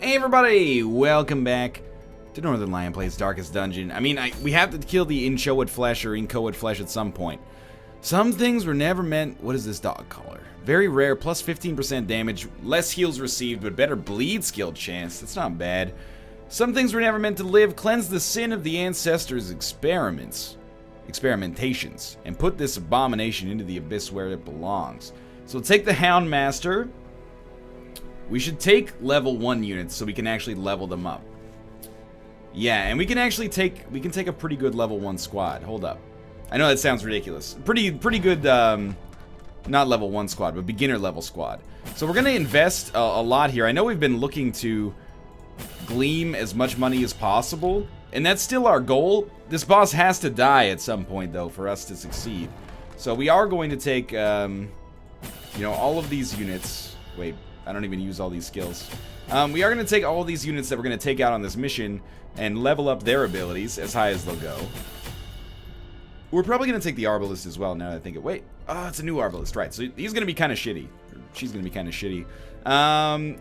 Hey everybody, welcome back to Northernlion Plays Darkest Dungeon. I mean, we have to kill the inchoate flesh or inchoate flesh at some point. Some things were never meant... What is this dog color? Very rare, plus 15% damage, less heals received, but better bleed skill chance. That's not bad. Some things were never meant to live. Cleanse the sin of the ancestors' experimentations, and put this abomination into the abyss where it belongs. So take the Hound Master. We should take level 1 units so we can actually level them up. Yeah, and we can actually take a pretty good level 1 squad. Hold up. I know that sounds ridiculous. Pretty good, not level 1 squad, but beginner level squad. So we're going to invest a lot here. I know we've been looking to gleam as much money as possible, and that's still our goal. This boss has to die at some point, though, for us to succeed. So we are going to take, you know, all of these units. Wait. I don't even use all these skills. We are going to take all of these units that we're going to take out on this mission and level up their abilities as high as they'll go. We're probably going to take the Arbalist as well now that I think it. Wait. Oh, it's a new Arbalist. Right. So he's going to be kind of shitty. Or she's going to be kind of shitty.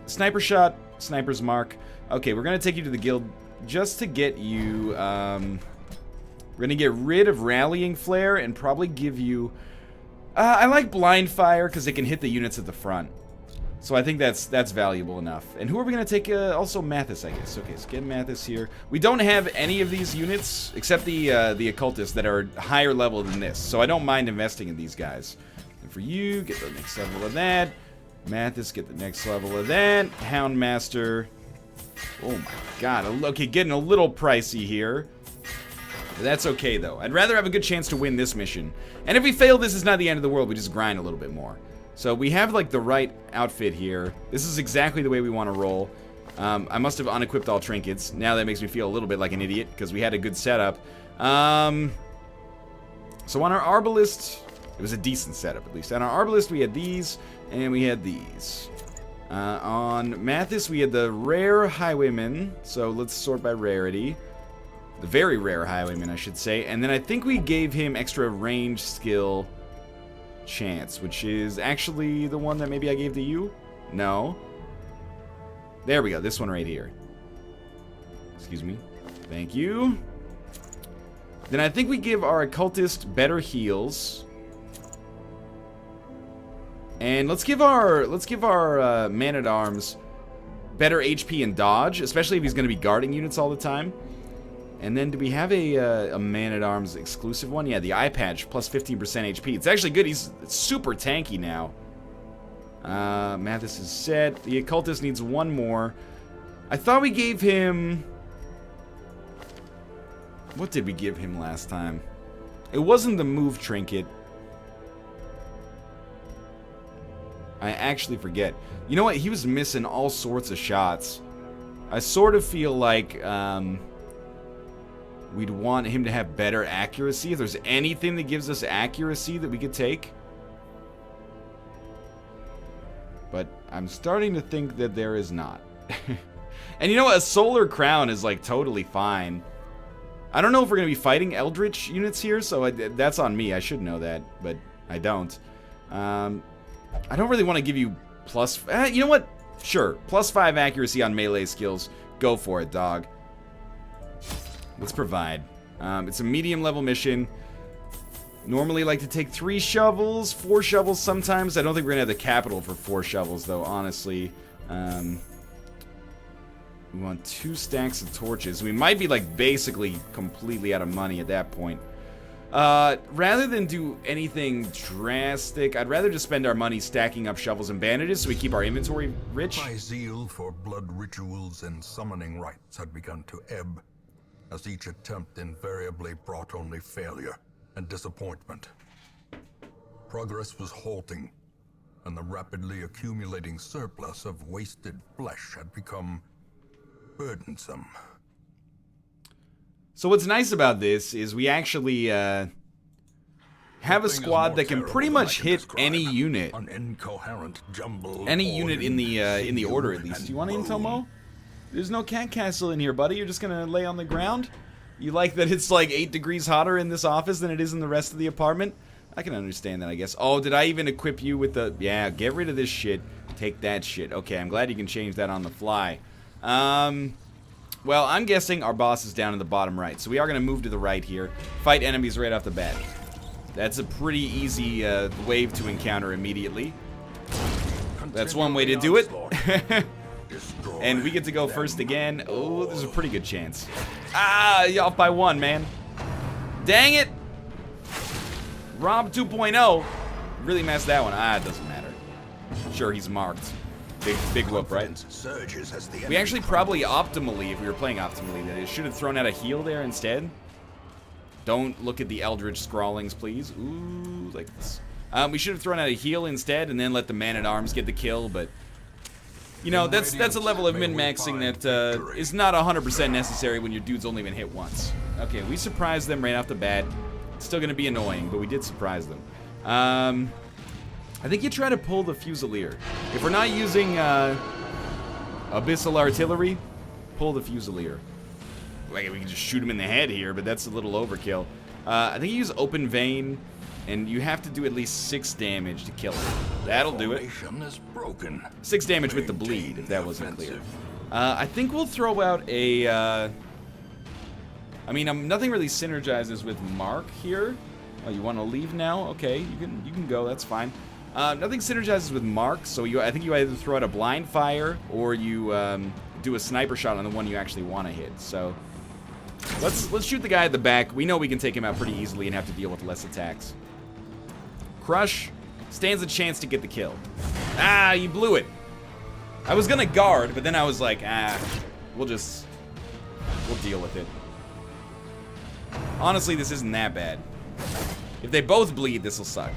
Sniper shot. Sniper's mark. Okay, we're going to take you to the guild just to get you... we're going to get rid of Rallying Flare and probably give you... I like Blind Fire because it can hit the units at the front. So I think that's valuable enough. And who are we going to take? Also Mathis, I guess. Okay, so get Mathis here. We don't have any of these units except the occultists that are higher level than this. So I don't mind investing in these guys. And for you, get the next level of that. Mathis, get the next level of that. Hound Master. Oh my god. Okay, getting a little pricey here. That's okay, though. I'd rather have a good chance to win this mission. And if we fail, this is not the end of the world. We just grind a little bit more. So we have, like, the right outfit here. This is exactly the way we want to roll. I must have unequipped all trinkets. Now that makes me feel a little bit like an idiot, because we had a good setup. So on our Arbalist, it was a decent setup, at least. On our Arbalist, we had these, and we had these. On Mathis, we had the rare Highwayman. So let's sort by rarity. The very rare Highwayman, I should say. And then I think we gave him extra range skill... chance, which is actually the one that maybe I gave to you? No. There we go, this one right here. Excuse me. Thank you. Then I think we give our occultist better heals. And let's give our man-at-arms better HP and dodge, especially if he's going to be guarding units all the time. And then do we have a man-at-arms exclusive one? Yeah, the eye patch, plus 15% HP. It's actually good. He's super tanky now. Mathis is set. The occultist needs one more. I thought we gave him... What did we give him last time? It wasn't the move trinket. I actually forget. You know what? He was missing all sorts of shots. I sort of feel like... we'd want him to have better accuracy. If there's anything that gives us accuracy that we could take. But I'm starting to think that there is not. And you know what? A solar crown is like totally fine. I don't know if we're going to be fighting Eldritch units here, so that's on me. I should know that, but I don't. I don't really want to give you plus... you know what? Sure. Plus 5 accuracy on melee skills. Go for it, dog. Let's provide. It's a medium level mission. Normally like to take 3 shovels, 4 shovels sometimes. I don't think we're gonna have the capital for 4 shovels though, honestly. We want 2 stacks of torches. We might be like basically completely out of money at that point. Rather than do anything drastic, I'd rather just spend our money stacking up shovels and bandages so we keep our inventory rich. My zeal for blood rituals and summoning rites had begun to ebb, as each attempt invariably brought only failure and disappointment. Progress was halting, and the rapidly accumulating surplus of wasted flesh had become burdensome. So what's nice about this is we actually have a squad that can pretty much hit any unit. An incoherent jumble. Any unit in the order at least. Do you want intel, Mo? There's no cat castle in here, buddy. You're just gonna lay on the ground? You like that it's like 8 degrees hotter in this office than it is in the rest of the apartment? I can understand that, I guess. Oh, did I even equip you with the... Yeah, get rid of this shit. Take that shit. Okay, I'm glad you can change that on the fly. Well, I'm guessing our boss is down in the bottom right, so we are going to move to the right here. Fight enemies right off the bat. That's a pretty easy wave to encounter immediately. That's one way to do it. And we get to go first again. Oh, there's a pretty good chance. Ah, you off by one, man. Dang it. Rob 2.0 really messed that one. Ah, it doesn't matter. Sure, he's marked. Big whoop, right? We actually probably optimally, if we were playing optimally, that is, should have thrown out a heal there instead. Don't look at the Eldritch scrawlings, please. Ooh, like this. We should have thrown out a heal instead and then let the Man-at-Arms get the kill, but... You know, that's a level of min-maxing that is not 100% necessary when your dude's only been hit once. Okay, we surprised them right off the bat. It's still going to be annoying, but we did surprise them. I think you try to pull the Fusilier. If we're not using Abyssal Artillery, pull the Fusilier. Like, we can just shoot him in the head here, but that's a little overkill. I think you use Open Vein, and you have to do at least 6 damage to kill him. That'll do it. 6 damage with the bleed, if that wasn't clear. I think we'll throw out a... I mean, nothing really synergizes with Mark here. Oh, you want to leave now? Okay, you can go. That's fine. Nothing synergizes with Mark, so I think you either throw out a blind fire or you do a sniper shot on the one you actually want to hit. So let's shoot the guy at the back. We know we can take him out pretty easily and have to deal with less attacks. Crush stands a chance to get the kill. Ah, you blew it. I was gonna guard, but then I was like, we'll deal with it. Honestly, this isn't that bad. If they both bleed, this will suck.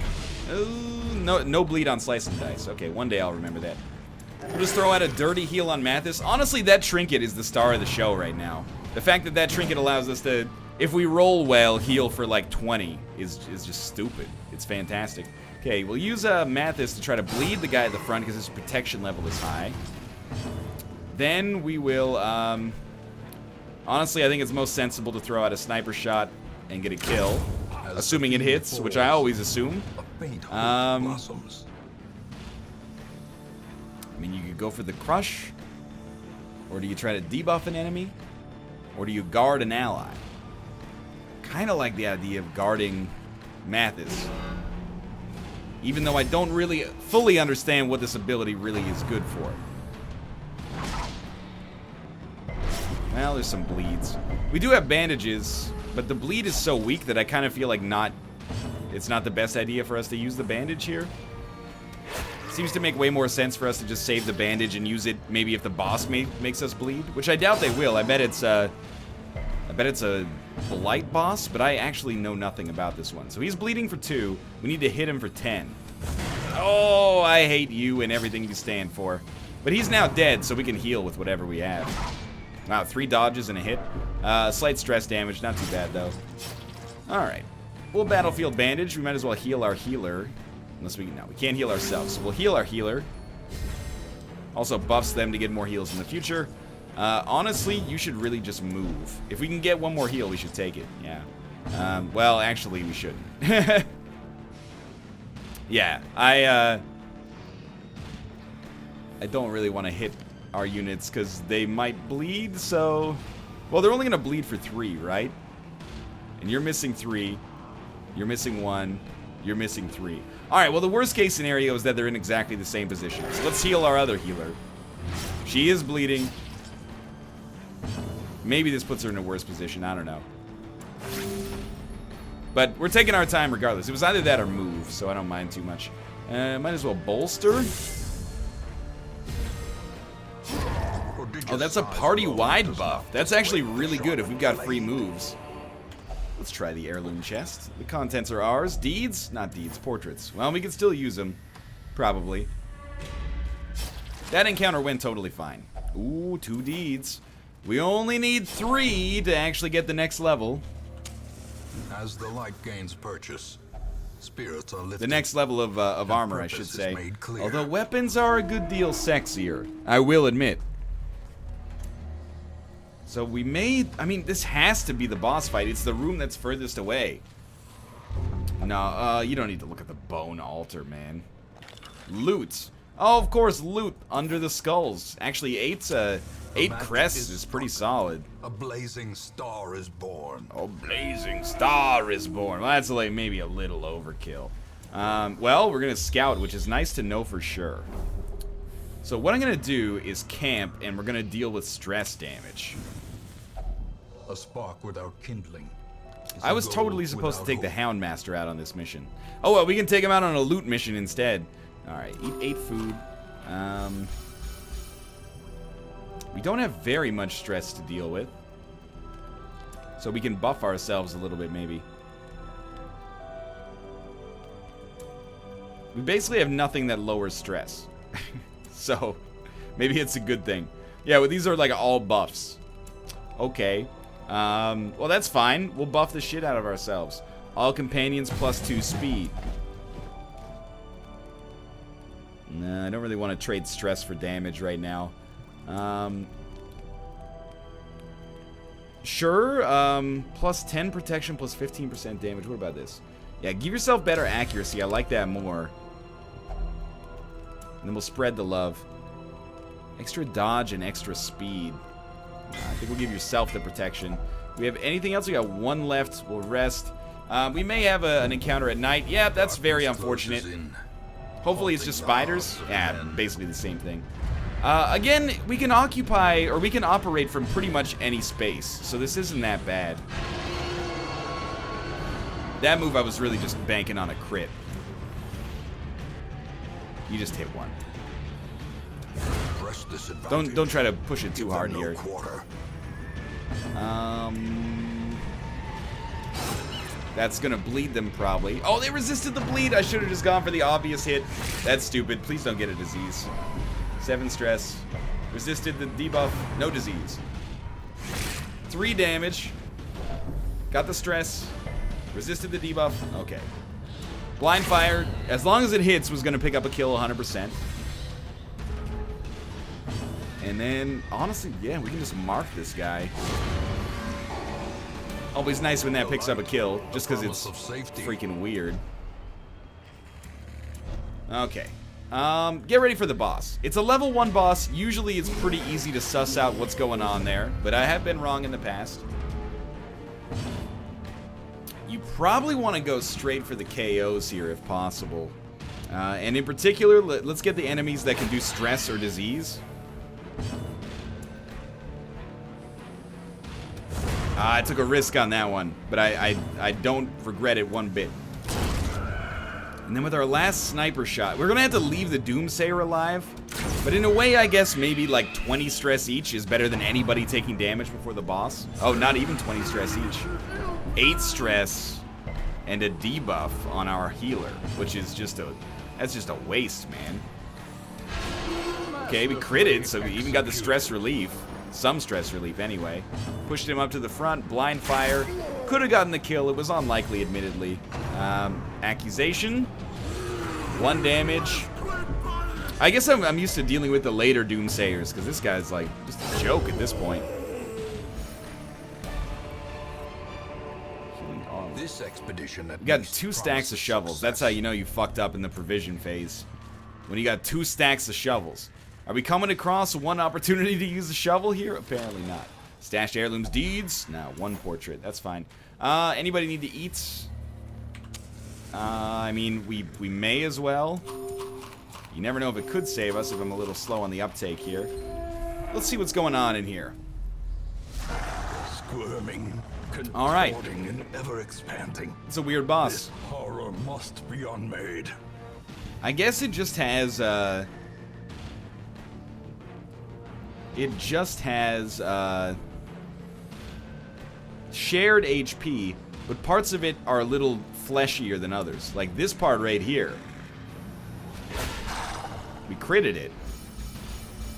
No bleed on Slice and Dice. Okay, one day I'll remember that. We'll just throw out a dirty heal on Mathis. Honestly, that trinket is the star of the show right now. The fact that that trinket allows us to, if we roll well, heal for like 20 is just stupid. It's fantastic. Okay, we'll use Mathis to try to bleed the guy at the front because his protection level is high. Then we will, honestly, I think it's most sensible to throw out a sniper shot and get a kill. Assuming it hits, which I always assume. I mean, you could go for the crush, or do you try to debuff an enemy, or do you guard an ally? Kind of like the idea of guarding Mathis, even though I don't really fully understand what this ability really is good for. Well, there's some bleeds. We do have bandages, but the bleed is so weak that I kind of feel like it's not the best idea for us to use the bandage here. Seems to make way more sense for us to just save the bandage and use it maybe if the boss makes us bleed, which I doubt they will. I bet it's a Blight boss, but I actually know nothing about this one. So he's bleeding for 2. We need to hit him for 10. Oh, I hate you and everything you stand for. But he's now dead, so we can heal with whatever we have. Wow, 3 dodges and a hit. Slight stress damage, not too bad though. Alright. We'll Battlefield Bandage. We might as well heal our healer. Unless we can't heal ourselves. So we'll heal our healer. Also buffs them to get more heals in the future. Honestly, you should really just move. If we can get one more heal, we should take it. Yeah. Well, actually, we shouldn't. Yeah, I don't really want to hit our units because they might bleed, so... Well, they're only going to bleed for 3, right? And you're missing 3. You're missing 1. You're missing 3. Alright, well, the worst case scenario is that they're in exactly the same position. So let's heal our other healer. She is bleeding. Maybe this puts her in a worse position. I don't know. But we're taking our time regardless. It was either that or move, so I don't mind too much. Might as well bolster. Oh, that's a party-wide buff. That's actually really good if we've got free moves. Let's try the heirloom chest. The contents are ours. Deeds? Not deeds, portraits. Well, we can still use them. Probably. That encounter went totally fine. Ooh, 2 deeds. We only need 3 to actually get the next level. As the light gains purchase, spirits are lifted. The next level of armor, I should say. Although weapons are a good deal sexier, I will admit. So we may... I mean, this has to be the boss fight. It's the room that's furthest away. No, you don't need to look at the bone altar, man. Loot. Oh, of course, loot under the skulls. Actually, 8 crests is pretty solid. A blazing star is born. A blazing star is born. Well, that's like maybe a little overkill. Well, we're gonna scout, which is nice to know for sure. So what I'm gonna do is camp, and we're gonna deal with stress damage. A spark without kindling. I was totally supposed to take the Houndmaster out on this mission. Oh, well, we can take him out on a loot mission instead. Alright, eat 8 food. We don't have very much stress to deal with. So we can buff ourselves a little bit, maybe. We basically have nothing that lowers stress. So, maybe it's a good thing. Yeah, well, these are like all buffs. Okay. Well, that's fine. We'll buff the shit out of ourselves. All companions plus 2 speed. Nah, I don't really want to trade stress for damage right now. Sure, plus 10 protection, plus 15% damage. What about this? Yeah, give yourself better accuracy. I like that more. And then we'll spread the love. Extra dodge and extra speed. I think we'll give yourself the protection. We have anything else? We got 1 left. We'll rest. We may have an encounter at night. Yeah, that's very unfortunate. Hopefully it's just spiders. Yeah, basically the same thing. Again, we can occupy, or we can operate from pretty much any space. So this isn't that bad. That move I was really just banking on a crit. You just hit 1. Don't try to push it too hard here. That's gonna bleed them probably. Oh, they resisted the bleed. I should have just gone for the obvious hit. That's stupid. Please don't get a disease. 7 stress. Resisted the debuff. No disease. 3 damage. Got the stress. Resisted the debuff. Okay. Blind fire, as long as it hits, was gonna pick up a kill 100%. And then, honestly, yeah, we can just mark this guy. Always nice when that picks up a kill, just because it's freaking weird. Okay. Get ready for the boss. It's a level 1 boss. Usually it's pretty easy to suss out what's going on there, but I have been wrong in the past. You probably want to go straight for the KOs here if possible. And in particular, let's get the enemies that can do stress or disease. I took a risk on that one, but I don't regret it one bit. And then with our last sniper shot, we're gonna have to leave the Doomsayer alive. But in a way, I guess maybe like 20 stress each is better than anybody taking damage before the boss. Oh, not even 20 stress each. 8 stress and a debuff on our healer, which is that's just a waste, man. Okay, we critted, so we even got the stress relief. Some stress relief anyway. Pushed him up to the front, blind fire. Could have gotten the kill, it was unlikely admittedly. Accusation. 1 damage. I guess I'm used to dealing with the later Doomsayers, because this guy's like just a joke at this point. This expedition we got 2 stacks of shovels. Success. That's how you know you fucked up in the provision phase. When you got 2 stacks of shovels. Are we coming across 1 opportunity to use a shovel here? Apparently not. Stashed heirlooms, deeds? No, 1 portrait. That's fine. Anybody need to eat? I mean, we may as well. You never know if it could save us if I'm a little slow on the uptake here. Let's see what's going on in here. Squirming, all right. And ever expanding. It's a weird boss. This horror must be unmade. I guess it just has shared HP, but parts of it are a little fleshier than others. Like this part right here. We critted it.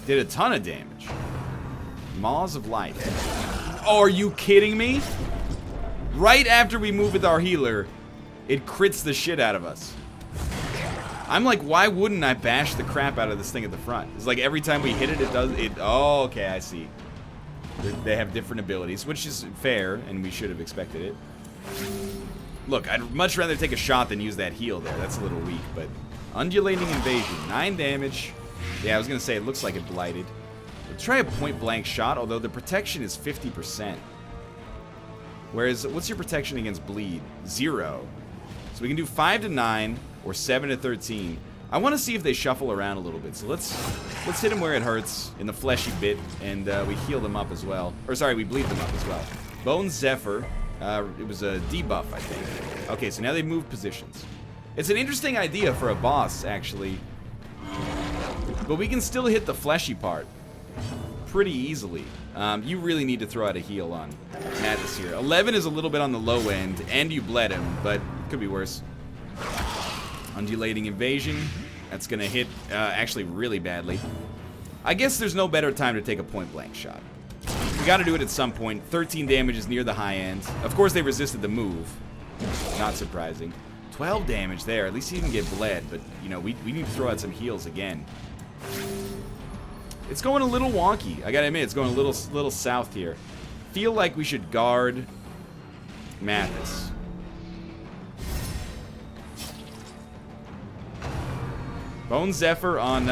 Did a ton of damage. Maws of Light. Oh, are you kidding me? Right after we move with our healer, it crits the shit out of us. I'm like, why wouldn't I bash the crap out of this thing at the front? It's like every time we hit it, it does it. Oh, okay, I see. They have different abilities, which is fair, and we should have expected it. Look, I'd much rather take a shot than use that heal there. That's a little weak, but Undulating Invasion, 9 damage. Yeah, I was going to say, it looks like it blighted. We'll try a point-blank shot, although the protection is 50%. Whereas, what's your protection against bleed? 0. So we can do 5 to 9 or 7 to 13. I want to see if they shuffle around a little bit. So let's hit them where it hurts, in the fleshy bit, and we heal them up as well. Or sorry, we bleed them up as well. Bone Zephyr. It was a debuff, I think. Okay, so now they move positions. It's an interesting idea for a boss, actually. But we can still hit the fleshy part pretty easily. You really need to throw out a heal on Madness here. 11 is a little bit on the low end, and you bled him, but it could be worse. Undulating Invasion. That's going to hit actually really badly. I guess there's no better time to take a point-blank shot. We got to do it at some point. 13 damage is near the high end. Of course, they resisted the move. Not surprising. 12 damage there. At least he didn't get bled, but, you know, we need to throw out some heals again. It's going a little wonky. I gotta admit, it's going a little south here. Feel like we should guard Mathis. Bone Zephyr on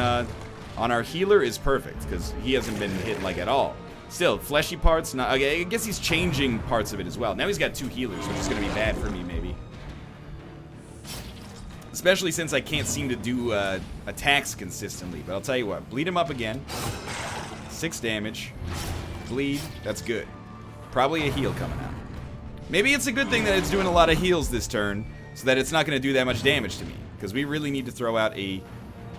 our healer is perfect, because he hasn't been hit, like, at all. Still, fleshy parts, not, okay, I guess he's changing parts of it as well. Now he's got 2 healers, which is going to be bad for me, maybe. Especially since I can't seem to do attacks consistently. But I'll tell you what, bleed him up again. 6 damage. Bleed, that's good. Probably a heal coming out. Maybe it's a good thing that it's doing a lot of heals this turn, so that it's not going to do that much damage to me. Because we really need to throw out a...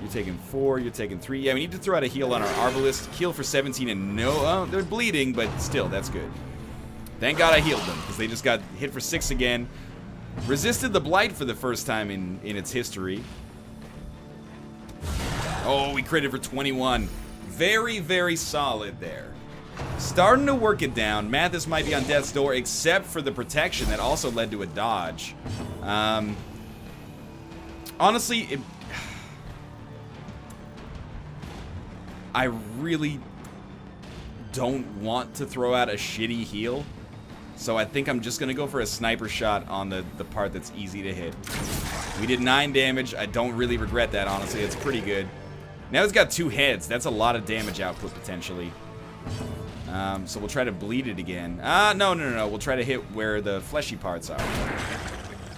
You're taking 4, you're taking 3. Yeah, we need to throw out a heal on our Arbalist. Heal for 17 and no... they're bleeding, but still, that's good. Thank God I healed them, because they just got hit for 6 again. Resisted the Blight for the first time in its history. Oh, we critted for 21. Very, very solid there. Starting to work it down. Mathis might be on death's door, except for the protection that also led to a dodge. Honestly, I really don't want to throw out a shitty heal. So I think I'm just going to go for a sniper shot on the part that's easy to hit. We did 9 damage. I don't really regret that, honestly. It's pretty good. Now he's got 2 heads. That's a lot of damage output, potentially. So we'll try to bleed it again. No. We'll try to hit where the fleshy parts are.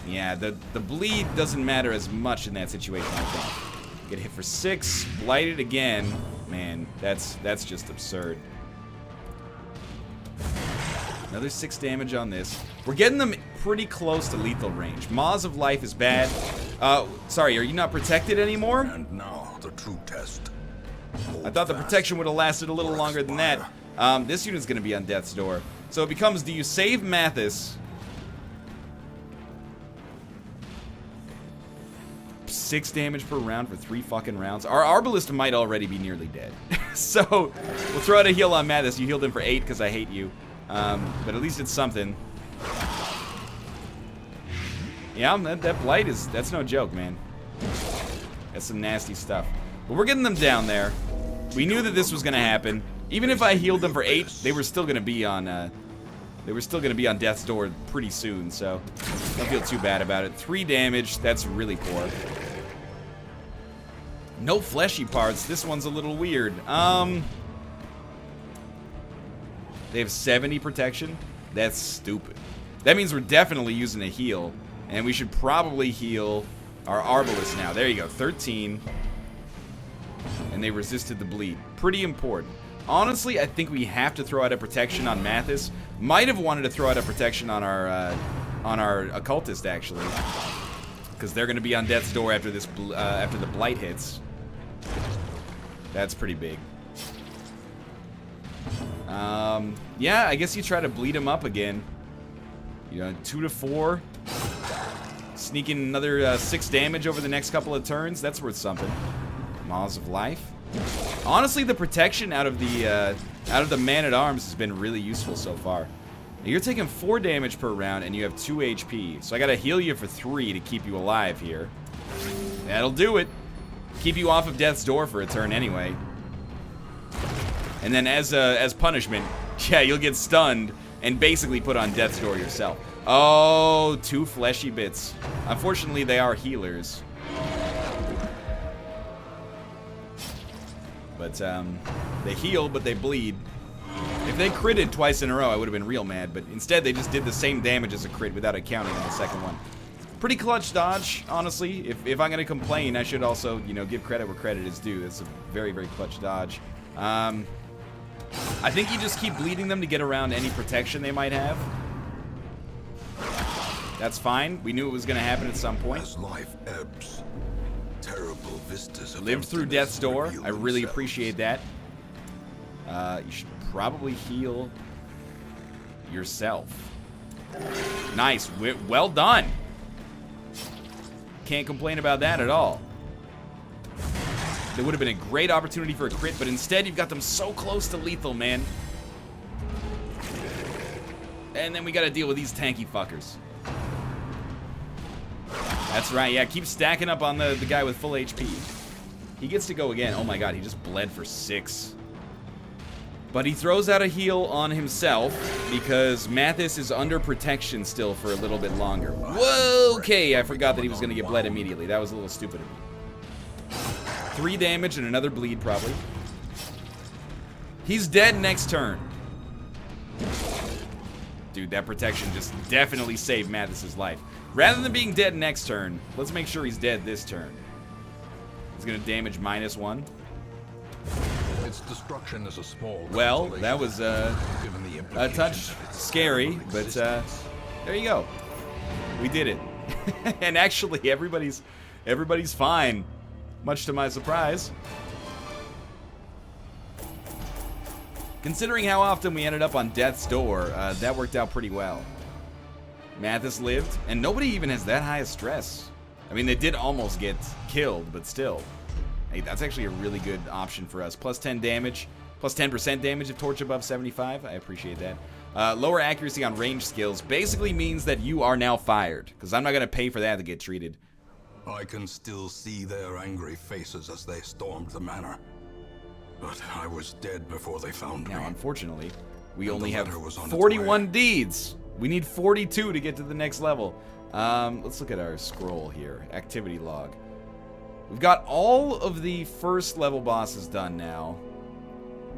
Yeah, the bleed doesn't matter as much in that situation, I think. Get hit for 6. Blighted again. Man, that's just absurd. Another 6 damage on this. We're getting them pretty close to lethal range. Maws of Life is bad. Sorry, are you not protected anymore? And now the true test. I thought the protection would have lasted a little longer than that. This unit's going to be on death's door. So it becomes, do you save Mathis? 6 damage per round for 3 fucking rounds. Our Arbalist might already be nearly dead. So we'll throw out a heal on Mathis. You healed him for 8 because I hate you. But at least it's something. Yeah, that blight that's no joke, man. That's some nasty stuff. But we're getting them down there. We knew that this was gonna happen. Even if I healed them for 8, they were still gonna be on death's door pretty soon, so don't feel too bad about it. 3 damage, that's really poor. No fleshy parts. This one's a little weird. They have 70 protection? That's stupid. That means we're definitely using a heal. And we should probably heal our Arbalist now. There you go, 13. And they resisted the bleed. Pretty important. Honestly, I think we have to throw out a protection on Mathis. Might have wanted to throw out a protection on our Occultist, actually. Because they're going to be on death's door after this after the blight hits. That's pretty big. Yeah, I guess you try to bleed him up again. You know, 2 to 4. Sneak in another 6 damage over the next couple of turns. That's worth something. Maws of Life. Honestly, the protection out of the Man-at-Arms has been really useful so far. Now, you're taking 4 damage per round, and you have 2 HP. So I gotta heal you for 3 to keep you alive here. That'll do it. Keep you off of death's door for a turn anyway. And then as punishment, yeah, you'll get stunned and basically put on death's door yourself. Oh, 2 fleshy bits. Unfortunately, they are healers. But they heal, but they bleed. If they critted twice in a row, I would have been real mad. But instead, they just did the same damage as a crit without accounting on the second one. Pretty clutch dodge, honestly. If I'm going to complain, I should also, you know, give credit where credit is due. That's a very, very clutch dodge. I think you just keep bleeding them to get around any protection they might have. That's fine. We knew it was going to happen at some point. As life ebbs, terrible vistas of Lived through death's door. I really appreciate that. You should probably heal yourself. Nice. Well done. Can't complain about that at all. There would have been a great opportunity for a crit, but instead you've got them so close to lethal, man. And then we got to deal with these tanky fuckers. That's right, yeah, keep stacking up on the guy with full HP. He gets to go again. Oh my god, he just bled for 6. But he throws out a heal on himself because Mathis is under protection still for a little bit longer. Whoa, okay, I forgot that he was going to get bled immediately. That was a little stupid of me. 3 damage and another bleed, probably. He's dead next turn. Dude, that protection just definitely saved Mathis's life. Rather than being dead next turn, let's make sure he's dead this turn. He's going to damage -1. Its destruction is a small. Well, that was a touch scary, but there you go. We did it. And actually, everybody's fine, much to my surprise. Considering how often we ended up on death's door, that worked out pretty well. Mathis lived, and nobody even has that high of stress. I mean, they did almost get killed, but still. Hey, that's actually a really good option for us. Plus 10 damage, plus 10% damage if torch above 75. I appreciate that. Lower accuracy on range skills basically means that you are now fired, because I'm not going to pay for that to get treated. I can still see their angry faces as they stormed the manor. But I was dead before they found me. Now, unfortunately, we only have 41 deeds. We need 42 to get to the next level. Let's look at our scroll here. Activity log. We've got all of the first level bosses done now.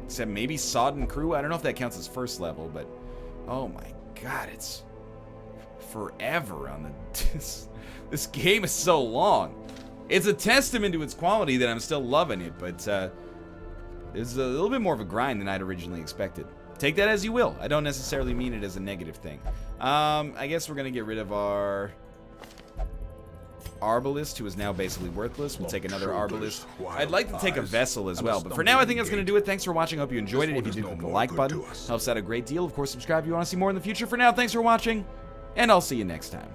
Except maybe Sodden Crew. I don't know if that counts as first level, but... Oh my god, it's... forever on the... This game is so long. It's a testament to its quality that I'm still loving it, but it's a little bit more of a grind than I'd originally expected. Take that as you will. I don't necessarily mean it as a negative thing. I guess we're going to get rid of our Arbalist, who is now basically worthless. We'll take another Arbalist. I'd like to take a Vessel as well, but for now I think that's going to do it. Thanks for watching. I hope you enjoyed it. If you did, click the like button. Helps out a great deal. Of course, subscribe if you want to see more in the future. For now, thanks for watching, and I'll see you next time.